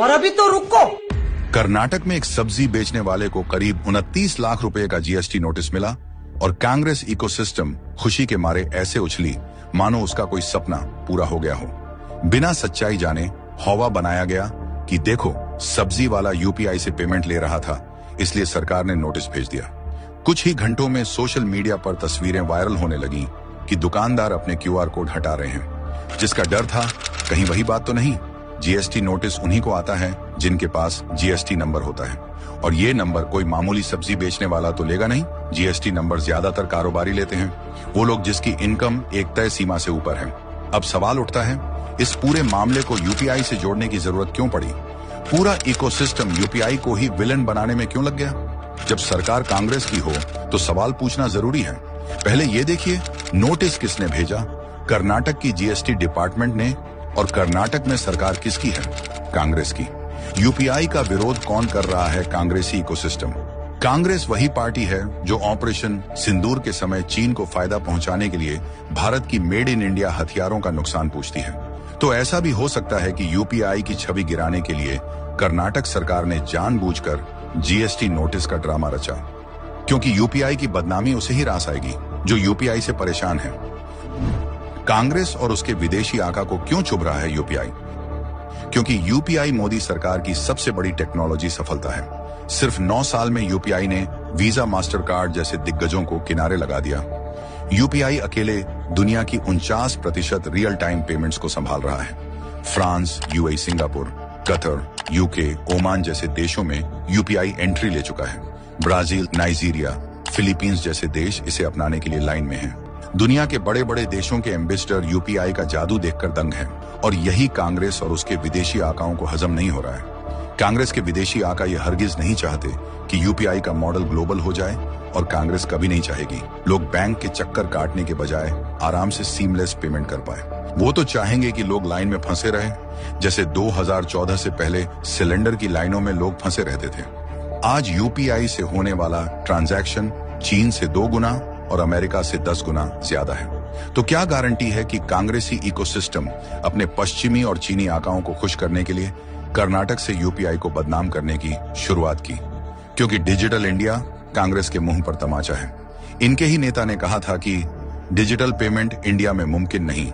और अभी तो रुको। कर्नाटक में एक सब्जी बेचने वाले को करीब 29 लाख रुपए का जीएसटी नोटिस मिला और कांग्रेस इकोसिस्टम खुशी के मारे ऐसे उछली मानो उसका कोई सपना पूरा हो गया हो। बिना सच्चाई जाने हौवा बनाया गया कि देखो सब्जी वाला यूपीआई से पेमेंट ले रहा था, इसलिए सरकार ने नोटिस भेज दिया। कुछ ही घंटों में सोशल मीडिया पर तस्वीरें वायरल होने लगी कि दुकानदार अपने क्यूआर कोड हटा रहे हैं। जिसका डर था कहीं वही बात तो नहीं, जीएसटी नोटिस उन्हीं को आता है जिनके पास जीएसटी नंबर होता है, और ये नंबर कोई मामूली सब्जी बेचने वाला तो लेगा नहीं। जीएसटी नंबर ज्यादातर कारोबारी लेते हैं, वो लोग जिसकी इनकम एक तय सीमा से ऊपर है। अब सवाल उठता है, इस पूरे मामले को यूपीआई से जोड़ने की जरूरत क्यों पड़ी? पूरा इकोसिस्टम यूपीआई को ही विलन बनाने में क्यों लग गया? जब सरकार कांग्रेस की हो तो सवाल पूछना जरूरी है। पहले ये देखिए, नोटिस किसने भेजा? कर्नाटक की जीएसटी डिपार्टमेंट ने। और कर्नाटक में सरकार किसकी है? कांग्रेस की। यूपीआई का विरोध कौन कर रहा है? कांग्रेसी इकोसिस्टम। कांग्रेस वही पार्टी है जो ऑपरेशन सिंदूर के समय चीन को फायदा पहुंचाने के लिए भारत की मेड इन इंडिया हथियारों का नुकसान पूछती है। तो ऐसा भी हो सकता है कि यूपीआई की छवि गिराने के लिए कर्नाटक सरकार ने जानबूझकर जीएसटी नोटिस का ड्रामा रचा, क्योंकि यूपीआई की बदनामी उसे ही रास आएगी जो यूपीआई से परेशान है। कांग्रेस और उसके विदेशी आका को क्यों चुभ रहा है यूपीआई? क्योंकि यूपीआई मोदी सरकार की सबसे बड़ी टेक्नोलॉजी सफलता है। सिर्फ 9 साल में यूपीआई ने वीजा, मास्टर कार्ड जैसे दिग्गजों को किनारे लगा दिया। यूपीआई अकेले दुनिया की 49% रियल टाइम पेमेंट्स को संभाल रहा है। France, UAE, Singapore, Qatar, UK, Oman जैसे देशों में यूपीआई एंट्री ले चुका है। ब्राजील, नाइजीरिया, फिलीपींस जैसे देश इसे अपनाने के लिए लाइन में हैं। दुनिया के बड़े बड़े देशों के एम्बेसडर यूपीआई का जादू देखकर दंग हैं, और यही कांग्रेस और उसके विदेशी आकाओं को हजम नहीं हो रहा है। कांग्रेस के विदेशी आका ये हरगिज नहीं चाहते कि यूपीआई का मॉडल ग्लोबल हो जाए, और कांग्रेस कभी नहीं चाहेगी लोग बैंक के चक्कर काटने के बजाय आराम से सीमलेस पेमेंट कर पाए। वो तो चाहेंगे कि लोग लाइन में फंसे रहे, जैसे 2014 से पहले सिलेंडर की लाइनों में लोग फंसे रहते थे। आज यूपीआई से होने वाला ट्रांजैक्शन चीन से 2 गुना और अमेरिका से 10 गुना ज्यादा है। तो क्या गारंटी है कि कांग्रेसी इकोसिस्टम अपने पश्चिमी और चीनी आकाओं को खुश करने के लिए कर्नाटक से यूपीआई को बदनाम करने की शुरुआत की? क्योंकि डिजिटल इंडिया कांग्रेस के मुंह पर तमाचा है। इनके ही नेता ने कहा था कि डिजिटल पेमेंट इंडिया में मुमकिन नहीं।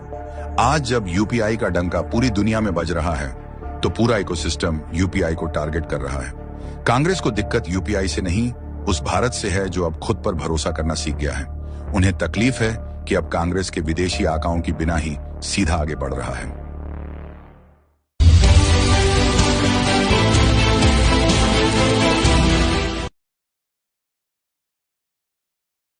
आज जब यूपीआई का डंका पूरी दुनिया में बज रहा है, तो पूरा इकोसिस्टम यूपीआई को टारगेट कर रहा है। कांग्रेस को दिक्कत यूपीआई से नहीं, उस भारत से है जो अब खुद पर भरोसा करना सीख गया है। उन्हें तकलीफ है कि अब कांग्रेस के विदेशी आकाओं की बिना ही सीधा आगे बढ़ रहा है।